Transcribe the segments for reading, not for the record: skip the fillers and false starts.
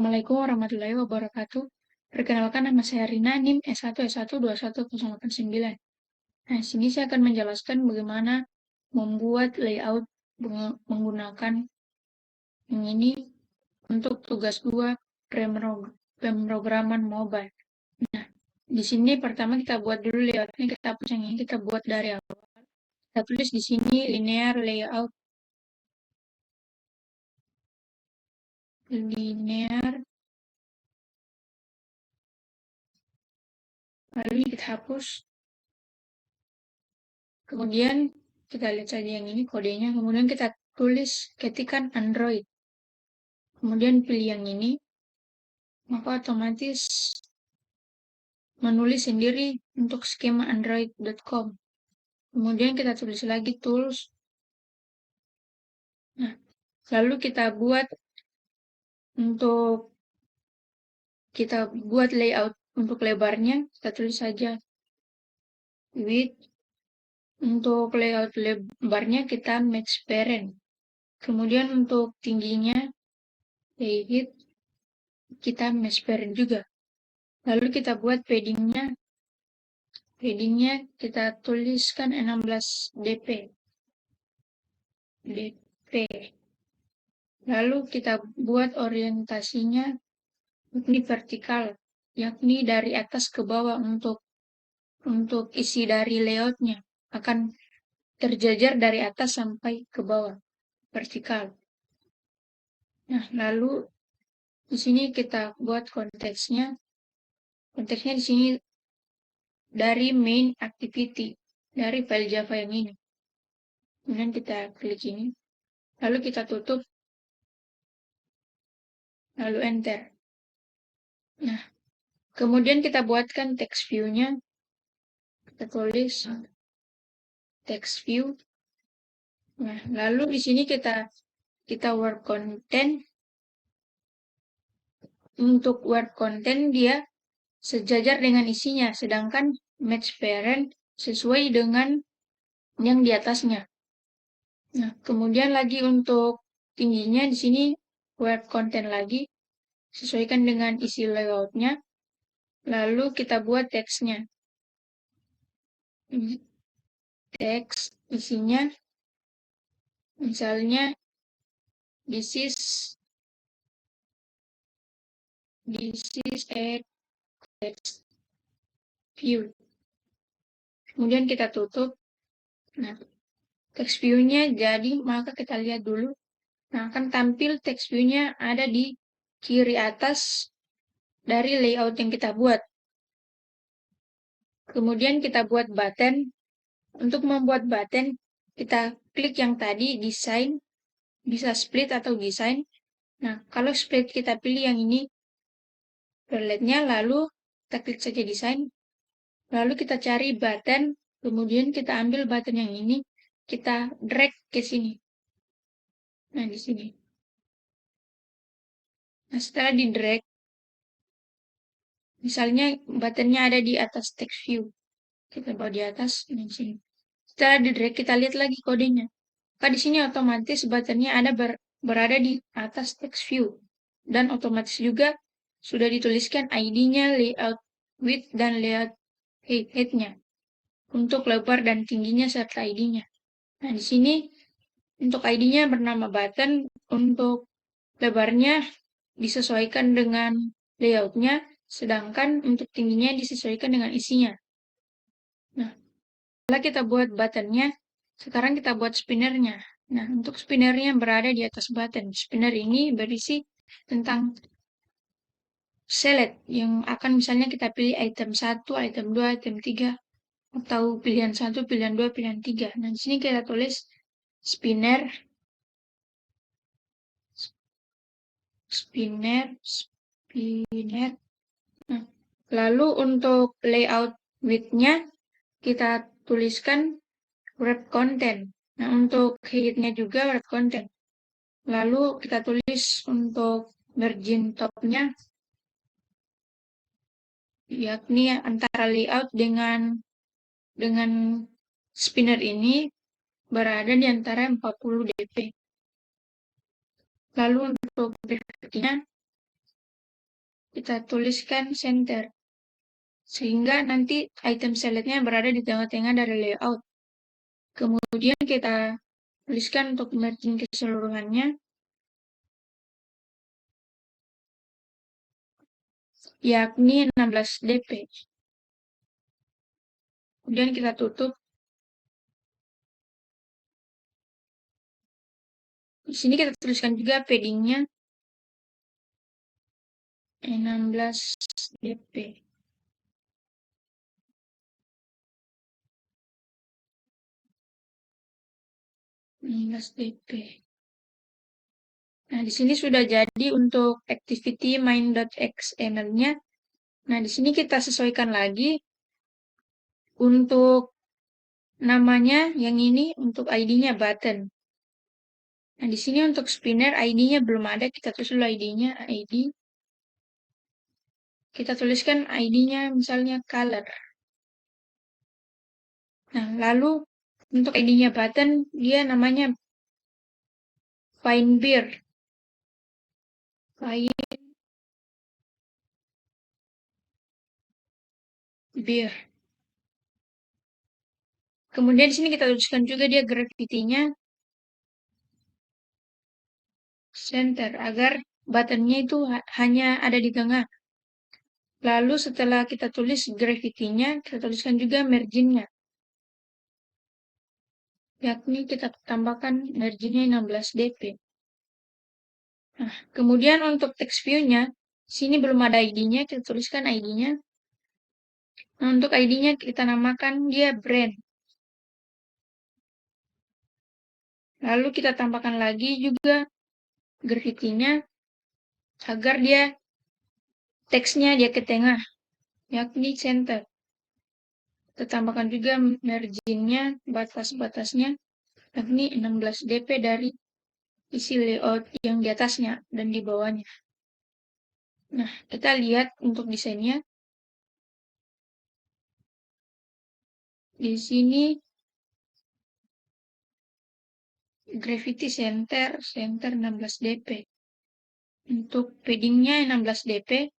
Assalamualaikum warahmatullahi wabarakatuh. Perkenalkan, nama saya Rina, NIM S1S1218089. Nah, di sini saya akan menjelaskan bagaimana membuat layout menggunakan yang ini untuk tugas 2 pemrograman mobile. Nah, di sini pertama kita buat dulu layoutnya, kita hapus yang ini, kita buat dari awal. Kita tulis di sini linear layout, lalu kita hapus. Kemudian kita lihat saja yang ini kodenya, kemudian kita ketikkan Android. Kemudian pilih yang ini, maka otomatis menulis sendiri untuk skema android.com. Kemudian kita tulis lagi tools. Nah, lalu kita buat layout untuk lebarnya, kita tulis saja width. Untuk layout lebarnya kita match parent. Kemudian untuk tingginya height kita match parent juga. Lalu kita buat paddingnya kita tuliskan 16 dp. Lalu kita buat orientasinya yakni vertikal, yakni dari atas ke bawah untuk isi dari layoutnya akan terjajar dari atas sampai ke bawah, vertikal. Nah, lalu di sini kita buat konteksnya. Konteksnya di sini dari main activity, dari file Java yang ini. Kemudian kita klik ini, lalu kita tutup, lalu enter. Nah, kemudian kita buatkan text view-nya. Kita tulis text view. Nah, lalu di sini kita work content. Untuk work content dia sejajar dengan isinya, sedangkan match parent sesuai dengan yang di atasnya. Nah, kemudian lagi untuk tingginya di sini work content lagi sesuaikan dengan isi layoutnya. Lalu kita buat teksnya. Teks isinya misalnya this is a text view. Kemudian kita tutup. Nah, text view-nya jadi, maka kita lihat dulu. Nah, akan tampil text view-nya ada di kiri atas dari layout yang kita buat. Kemudian kita buat button. Untuk membuat button, kita klik yang tadi, desain, bisa split atau desain. Nah, kalau split kita pilih yang ini, palette-nya, lalu kita klik saja desain. Lalu kita cari button, kemudian kita ambil button yang ini, kita drag ke sini. Nah, di sini. Nah, setelah di drag, misalnya buttonnya ada di atas text view. Kita bawa di atas, di sini. Setelah di drag, kita lihat lagi kodenya. Maka di sini otomatis buttonnya ada berada di atas text view. Dan otomatis juga sudah dituliskan ID-nya, layout width, dan layout height-nya. Untuk lebar dan tingginya serta ID-nya. Nah, di sini untuk ID-nya bernama button, untuk lebarnya disesuaikan dengan layout-nya, sedangkan untuk tingginya disesuaikan dengan isinya. Nah, setelah kita buat button-nya, sekarang kita buat spinner-nya. Nah, untuk spinner-nya berada di atas button. Spinner ini berisi tentang select, yang akan misalnya kita pilih item 1, item 2, item 3, atau pilihan 1, pilihan 2, pilihan 3. Nah, di sini kita tulis spinner. Nah, lalu untuk layout width-nya, kita tuliskan wrap content. Nah, untuk height-nya juga wrap content. Lalu kita tulis untuk margin top-nya, yakni antara layout dengan spinner ini berada di antara 40 dp. Lalu untuk breadth-nya kita tuliskan center. Sehingga nanti item select-nya berada di tengah-tengah dari layout. Kemudian kita tuliskan untuk margin keseluruhannya, yakni 16 dp. Kemudian kita tutup. Di sini kita tuliskan juga padding-nya 16 dp. DP. Nah, di sini sudah jadi untuk activity main.xml-nya. Nah, di sini kita sesuaikan lagi untuk namanya yang ini untuk ID-nya button. Nah, di sini untuk spinner ID-nya belum ada, kita tulis dulu ID-nya, ID. Kita tuliskan ID-nya misalnya color. Nah, lalu untuk ID-nya button, dia namanya Fine Beer. Fine Beer. Kemudian di sini kita tuliskan juga dia graffiti-nya center, agar buttonnya itu hanya ada di tengah. Lalu setelah kita tulis graffiti-nya, kita tuliskan juga margin-nya. Yakni kita tambahkan margin-nya 16 dp. Nah, kemudian untuk text view-nya, sini belum ada ID-nya, kita tuliskan ID-nya. Nah, untuk ID-nya kita namakan dia brand. Lalu kita tambahkan lagi juga graffiti-nya agar dia teksnya dia ke tengah, yakni center. Kita tambahkan juga margin-nya, batas-batasnya, yakni 16 dp dari isi layout yang di atasnya dan di bawahnya. Nah, kita lihat untuk desainnya. Di sini graffiti center 16 dp. Untuk padding-nya 16 dp.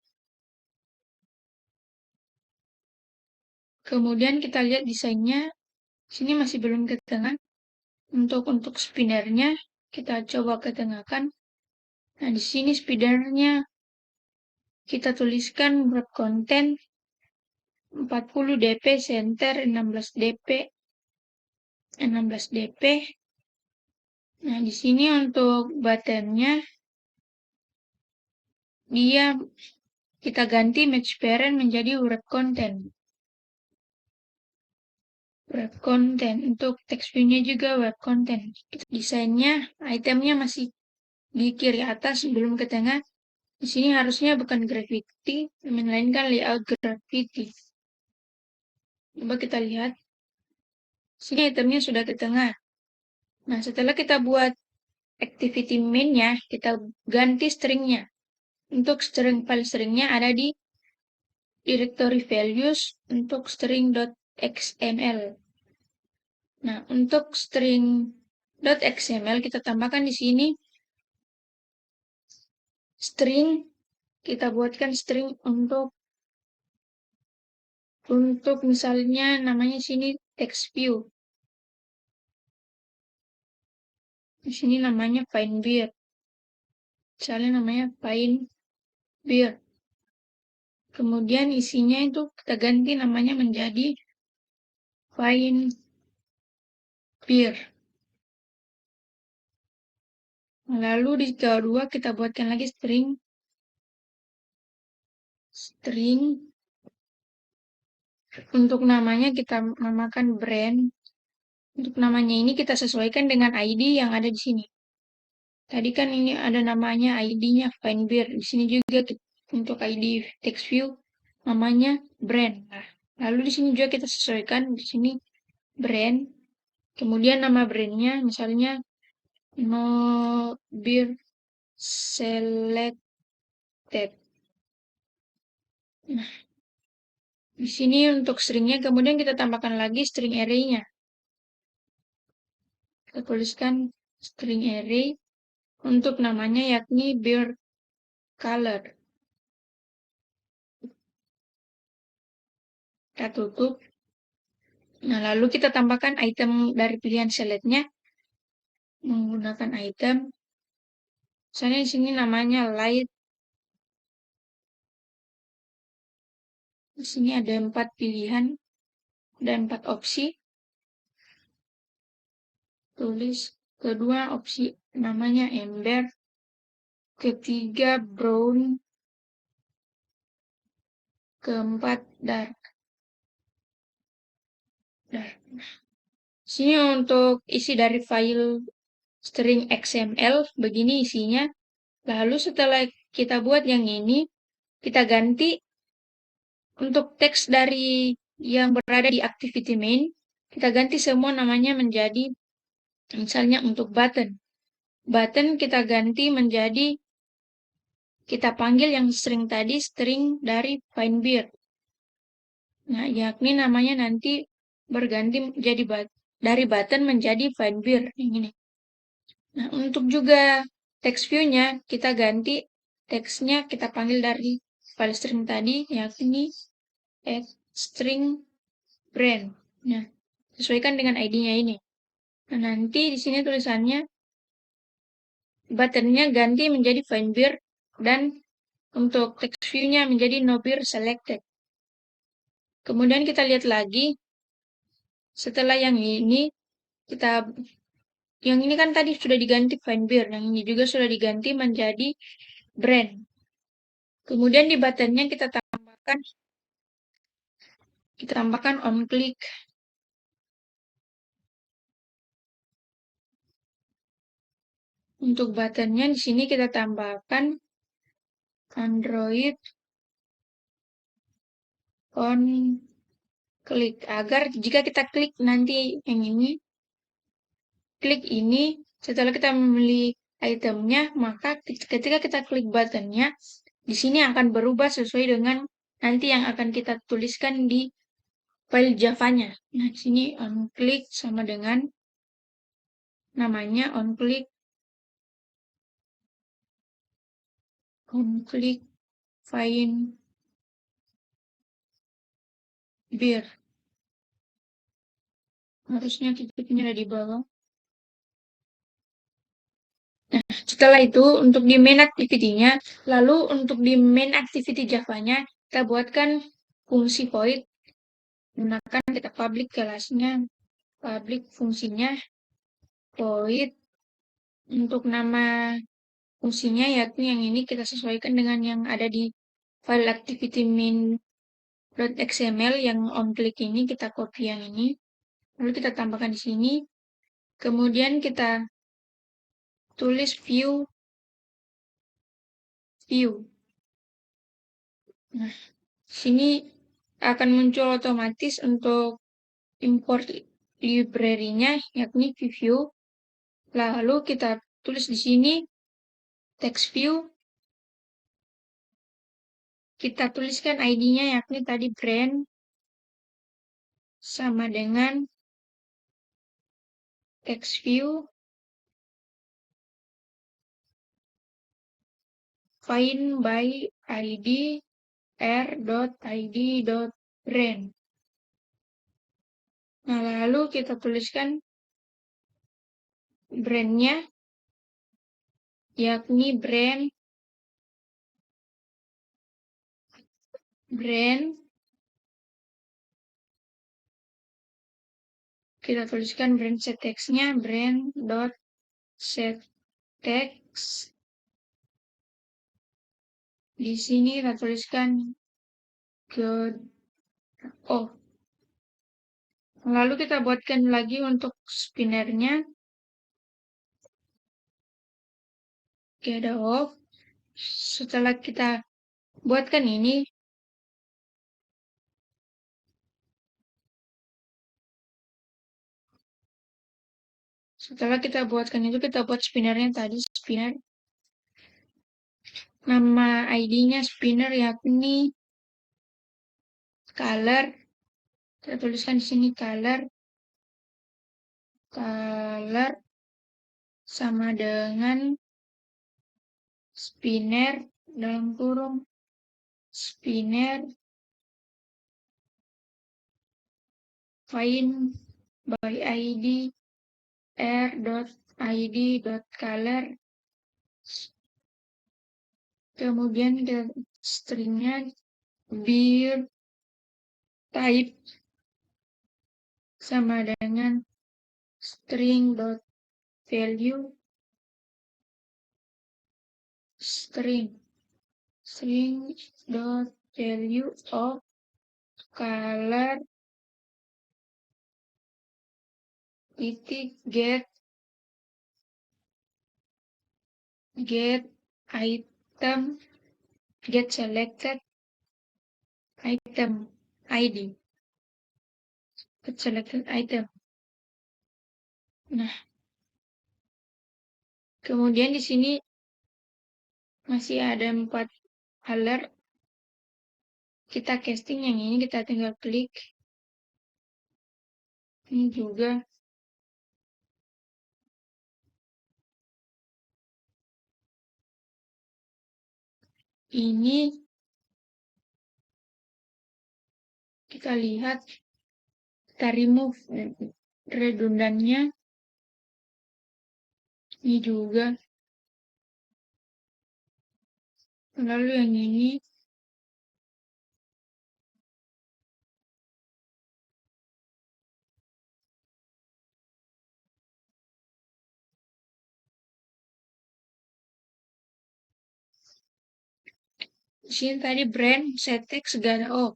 Kemudian kita lihat desainnya. Sini masih belum ke tengah. Untuk spinnernya kita coba ketengahkan. Nah, di sini spinnernya kita tuliskan wrap content 40 dp center 16 dp 16 dp. Nah, di sini untuk buttonnya dia kita ganti match parent menjadi wrap content. Wrap content untuk text view-nya juga wrap content. Desainnya, itemnya masih di kiri atas, belum ke tengah. Di sini harusnya bukan graffiti, melainkan layout graffiti. Coba kita lihat. Sini itemnya sudah ke tengah. Nah, setelah kita buat activity main-nya, kita ganti string-nya. Untuk string file string-nya ada di directory values untuk string.xml. Nah, untuk string.xml kita tambahkan di sini string, kita buatkan string untuk misalnya namanya sini text view. Di sini namanya fine beer. Misalnya namanya fine beer. Kemudian isinya itu kita ganti namanya menjadi fine beer. Lalu di kedua kita buatkan lagi string untuk namanya kita namakan brand. Untuk namanya ini kita sesuaikan dengan ID yang ada di sini. Tadi kan ini ada namanya ID-nya Fine Beer. Di sini juga untuk ID text view namanya brand. Nah, lalu di sini juga kita sesuaikan di sini brand. Kemudian nama brandnya misalnya no beer selected. Nah, di sini untuk stringnya kemudian kita tambahkan lagi string array-nya. Kita tuliskan string array untuk namanya yakni beer color. kita tutup. Nah, lalu kita tambahkan item dari pilihan select-nya menggunakan item. Misalnya di sini namanya light. Di sini ada 4 pilihan dan 4 opsi. Tulis kedua opsi namanya ember, ketiga brown, keempat dark. Sini untuk isi dari file string XML begini isinya. Lalu setelah kita buat yang ini, kita ganti untuk teks dari yang berada di activity main, kita ganti semua namanya menjadi, misalnya untuk button. Button kita ganti menjadi, kita panggil yang string tadi, string dari find_beer. Nah, yakni namanya nanti berganti jadi dari button menjadi find_beer. Ini. Nah, untuk juga text view-nya, kita ganti teksnya, kita panggil dari file string tadi, yakni string brand. Nah, sesuaikan dengan ID-nya ini. Nah, nanti di sini tulisannya buttonnya ganti menjadi find_beer dan untuk text view-nya menjadi no beer selected. Kemudian kita lihat lagi, setelah yang ini, yang ini kan tadi sudah diganti find_beer, yang ini juga sudah diganti menjadi brand. Kemudian di buttonnya kita tambahkan on click. Untuk buttonnya di sini kita tambahkan Android on click, agar jika kita klik nanti yang ini, klik ini, setelah kita memilih itemnya, maka ketika kita klik buttonnya, di sini akan berubah sesuai dengan nanti yang akan kita tuliskan di file Java-nya. Nah, di sini on click sama dengan namanya on click find beer. Harusnya titiknya ada di bawah. Nah, setelah itu untuk di main activity-nya, lalu untuk di main activity Java-nya, kita buatkan fungsi void, gunakan kita public kelasnya, public fungsinya void. Untuk nama fungsinya yakni yang ini kita sesuaikan dengan yang ada di file activity main.xml yang on click ini, kita copy yang ini, lalu kita tambahkan di sini. Kemudian kita tulis view. Nah, sini akan muncul otomatis untuk import library-nya, yakni view. Lalu kita tulis di sini text view. Kita tuliskan ID-nya, yakni tadi brand sama dengan text view find by id r.id.brand. Nah, lalu kita tuliskan brand-nya, yakni brand kita tuliskan brand set text-nya brand.set text. Di sini kita tuliskan lalu kita buatkan lagi untuk spinnernya, get off. Setelah kita buatkan ini, kita buat spinnernya tadi, spinner. Nama ID-nya spinner yakni color. Kita tuliskan di sini color sama dengan spinner dalam kurung spinner find by id r.id.color, kemudian ke stringnya bir type sama dengan string.value string.value of color titik get item get selected item id get selected item. Nah, kemudian di sini masih ada 4 alert. Kita casting yang ini, kita tinggal klik. Ini juga. Ini kita lihat, kita remove redundannya. Ini juga. Lalu yang ini. Di sini tadi brand, set text, segala. Oh,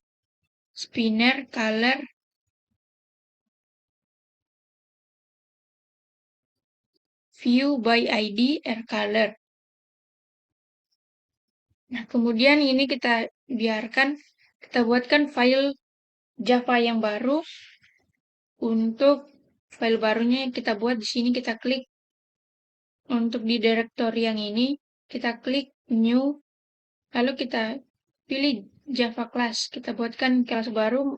spinner, color, view by id, color. Nah, kemudian ini kita biarkan, kita buatkan file Java yang baru. Untuk file barunya kita buat di sini, kita klik. Untuk di directory yang ini, kita klik new, lalu kita pilih Java class. Kita buatkan kelas baru.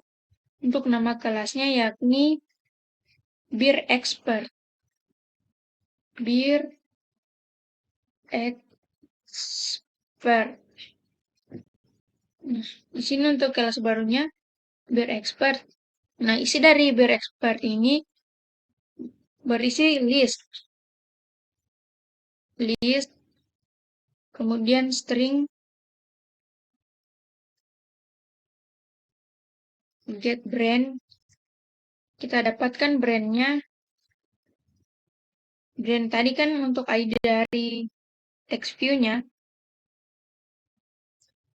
Untuk nama kelasnya yakni bir expert. Bir expert. Nah, di sini untuk kelas barunya bir expert. Nah, isi dari bir expert ini berisi list, kemudian string get brand. Kita dapatkan brandnya. Brand tadi kan untuk ID dari text view-nya.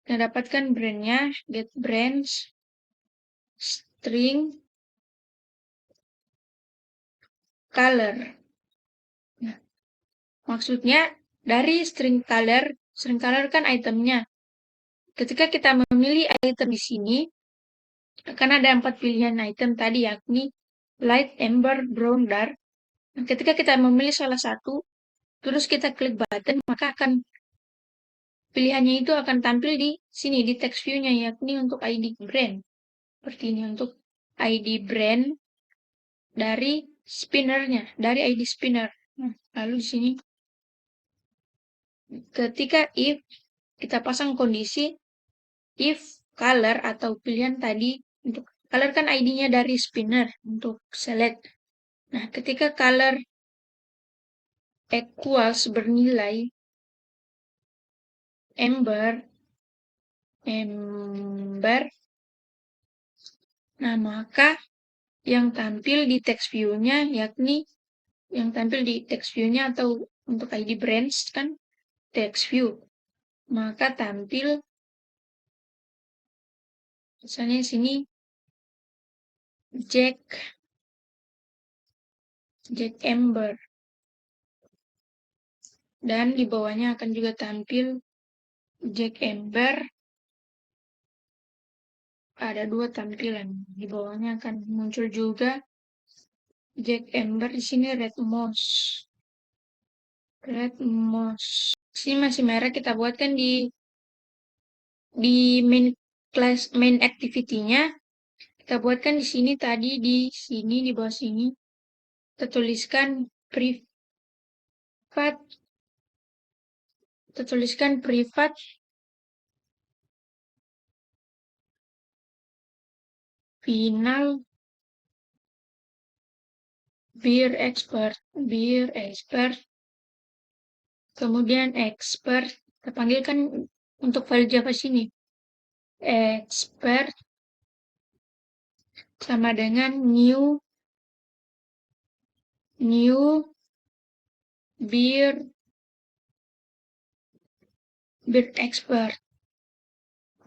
Kita dapatkan brandnya, get brands, string, color. Nah, maksudnya dari string color kan itemnya. Ketika kita memilih item di sini, akan ada 4 pilihan item tadi, yakni light, amber, brown, dark. Nah, ketika kita memilih salah satu, terus kita klik button, maka akan pilihannya itu akan tampil di sini, di text view-nya, yakni untuk ID brand. Seperti ini, untuk ID brand dari spinnernya, dari ID spinner. Nah, lalu di sini, ketika if, kita pasang kondisi, if color atau pilihan tadi, untuk color kan ID-nya dari spinner, untuk select. Nah, ketika color equals bernilai amber, nah maka yang tampil di text view-nya, yakni yang tampil di text view-nya atau untuk ID brands kan text view, maka tampil misalnya sini Jack Amber, dan di bawahnya akan juga tampil Jack Amber. Ada 2 tampilan. Di bawahnya akan muncul juga Jack Amber. Di sini red moss. Di sini masih merah, kita buatkan di main class, main activity-nya. Kita buatkan di sini tadi, di sini, di bawah sini. Kita tuliskan privat. Kita tuliskan privat final beer expert, kemudian expert, kita panggilkan untuk file Java sini, expert sama dengan new beer expert,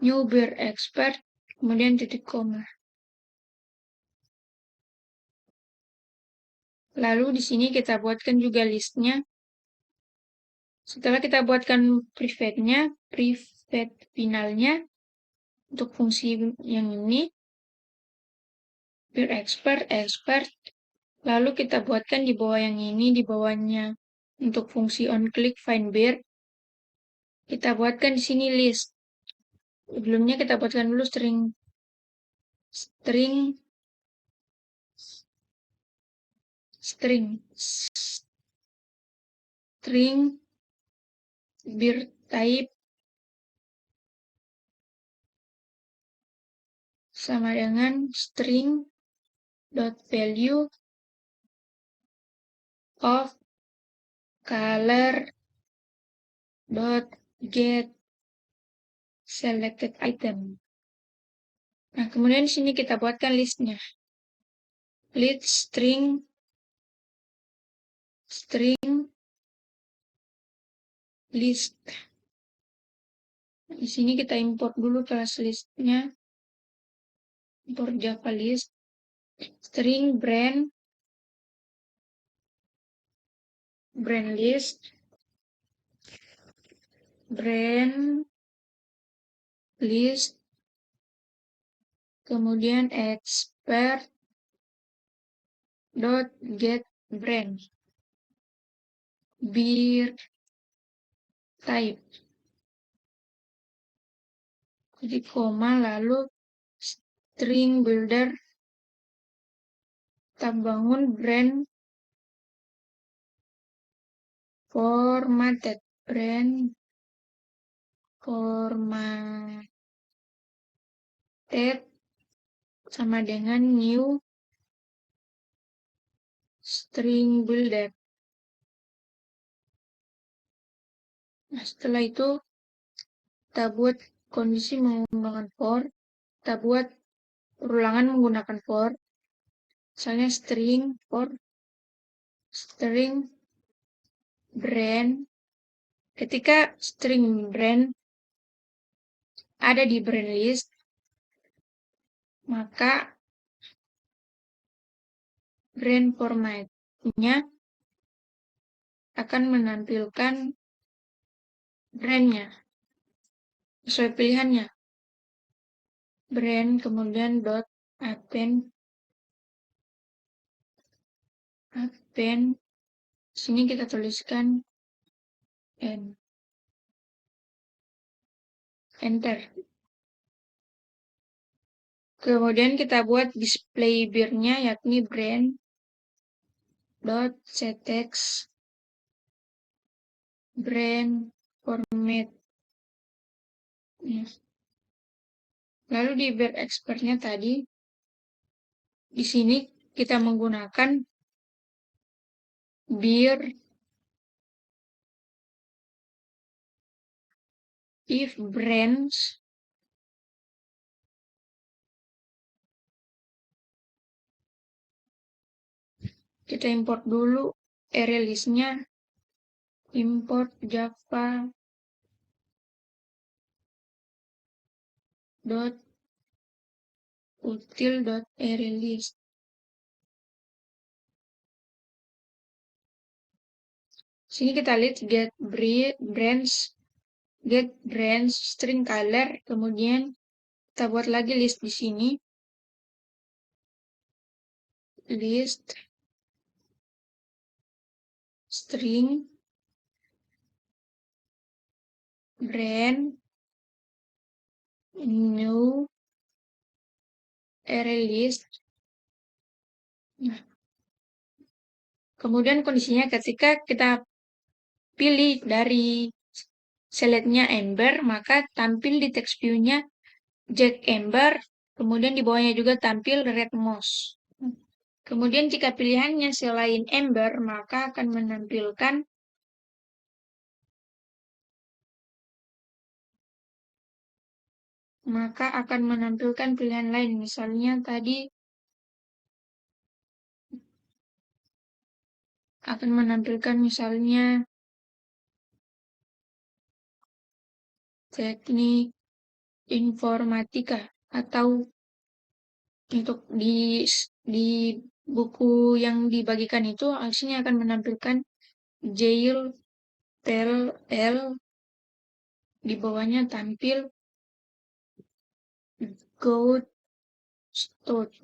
new beer expert, kemudian titik koma. Lalu di sini kita buatkan juga listnya. Setelah kita buatkan private finalnya untuk fungsi yang ini, beer expert, lalu kita buatkan di bawah yang ini, di bawahnya untuk fungsi onClick find beer, kita buatkan di sini list. Sebelumnya kita buatkan dulu string beer type sama dengan string dot value of color dot get selected item. Nah, kemudian di sini kita buatkan listnya. List string list. Di sini kita import dulu class listnya. Import Java list. String brand list. Brand list. Kemudian expert dot get brand. Beer type. Jadi koma lalu string builder, kita bangun brand formatted sama dengan new string builder. Nah, setelah itu kita buat kondisi menggunakan for, kita buat ulangan menggunakan for, misalnya string brand. Ketika string brand ada di brand list, maka brand formatnya akan menampilkan brandnya sesuai pilihannya. Brand kemudian dot append sini kita tuliskan enter. Kemudian kita buat display beer-nya yakni brand dot setText brand format. Lalu di beer expert-nya tadi, di sini kita menggunakan beer if brands kita import dulu array list-nya, import java dot util dot array list. Sini kita lihat get brands string color, kemudian kita buat lagi list di sini. List string brand new array list. Nah, kemudian kondisinya ketika kita pilih dari selectnya Ember, maka tampil di text view-nya Jack Ember, kemudian di bawahnya juga tampil red mouse. Kemudian jika pilihannya selain Ember, maka akan menampilkan pilihan lain. Misalnya tadi akan menampilkan misalnya teknik informatika, atau untuk di buku yang dibagikan itu aslinya akan menampilkan jail, tel, l, di bawahnya tampil goat, stout.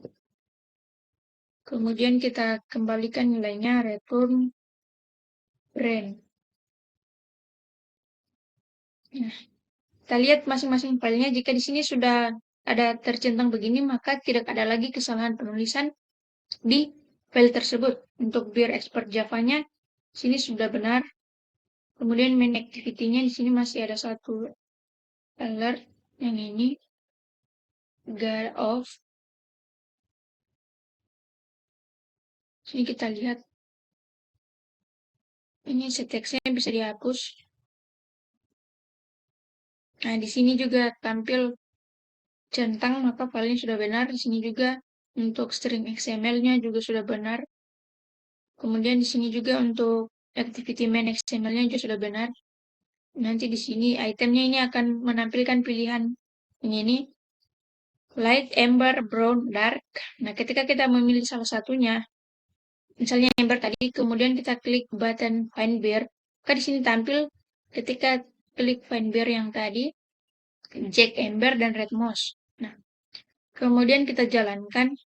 Kemudian kita kembalikan nilainya, return brand. Nah, kita lihat masing-masing filenya. Jika di sini sudah ada tercentang begini, maka tidak ada lagi kesalahan penulisan di file tersebut. Untuk biar expert Java-nya, sini sudah benar. Kemudian main activity-nya di sini masih ada satu alert, yang ini get off. Sini kita lihat, ini syntax-nya bisa dihapus. Nah, di sini juga tampil centang, maka filenya sudah benar. Di sini juga untuk string XML-nya juga sudah benar. Kemudian di sini juga untuk activity main XML-nya juga sudah benar. Nanti di sini itemnya ini akan menampilkan pilihan ini light, amber, brown, dark. Nah, ketika kita memilih salah satunya, misalnya amber tadi, kemudian kita klik button find bear, maka di sini tampil ketika klik find bear yang tadi, Jack Amber dan Red Moss. Nah, kemudian kita jalankan.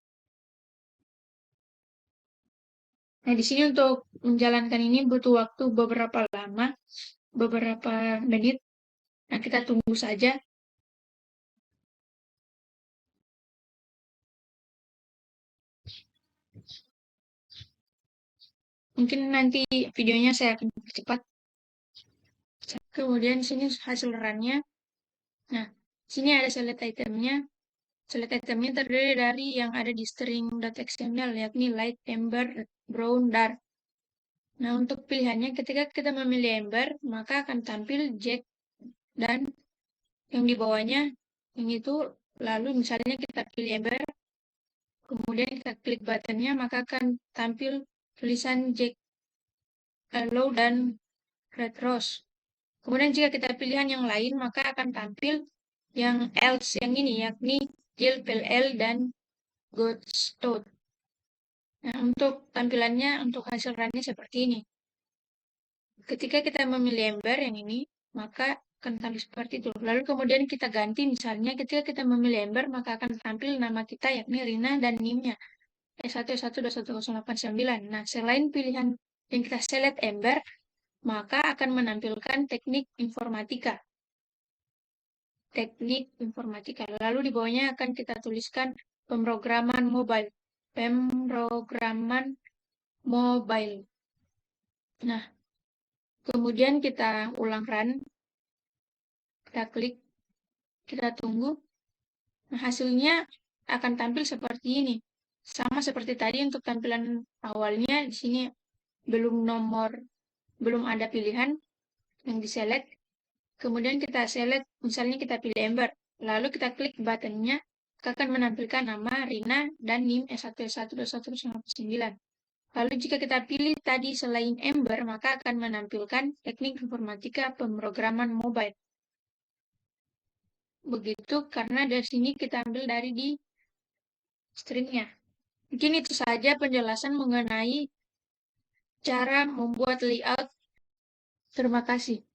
Nah, di sini untuk menjalankan ini butuh waktu beberapa lama, beberapa menit. Nah, kita tunggu saja. Mungkin nanti videonya saya akan percepat. Kemudian sini hasil run-nya. Nah, sini ada select itemnya. Select itemnya terdiri dari yang ada di string.xml, yakni light, amber, brown, dark. Nah, untuk pilihannya ketika kita memilih amber, maka akan tampil Jack dan yang di bawahnya yang itu. Lalu misalnya kita pilih amber, kemudian kita klik buttonnya, maka akan tampil tulisan Jack, yellow, dan red rose. Kemudian jika kita pilihan yang lain, maka akan tampil yang else yang ini, yakni Jill, PL, dan Goldstone. Nah, untuk tampilannya, untuk hasil runnya seperti ini. Ketika kita memilih ember yang ini, maka akan tampil seperti itu. Lalu kemudian kita ganti, misalnya ketika kita memilih ember, maka akan tampil nama kita, yakni Rina, dan NIM-nya E1121089. Nah, selain pilihan yang kita select ember, maka akan menampilkan teknik informatika. Teknik informatika. Lalu di bawahnya akan kita tuliskan pemrograman mobile. Pemrograman mobile. Nah, kemudian kita ulang run. Kita klik, kita tunggu. Nah, hasilnya akan tampil seperti ini. Sama seperti tadi untuk tampilan awalnya, di sini belum ada pilihan yang diselect. Kemudian kita select, misalnya kita pilih ember, lalu kita klik buttonnya, akan menampilkan nama Rina dan NIM E1121089. Lalu jika kita pilih tadi selain ember, maka akan menampilkan teknik informatika pemrograman mobile. Begitu karena dari sini kita ambil dari di stringnya. Mungkin itu saja penjelasan mengenai cara membuat layout. Terima kasih.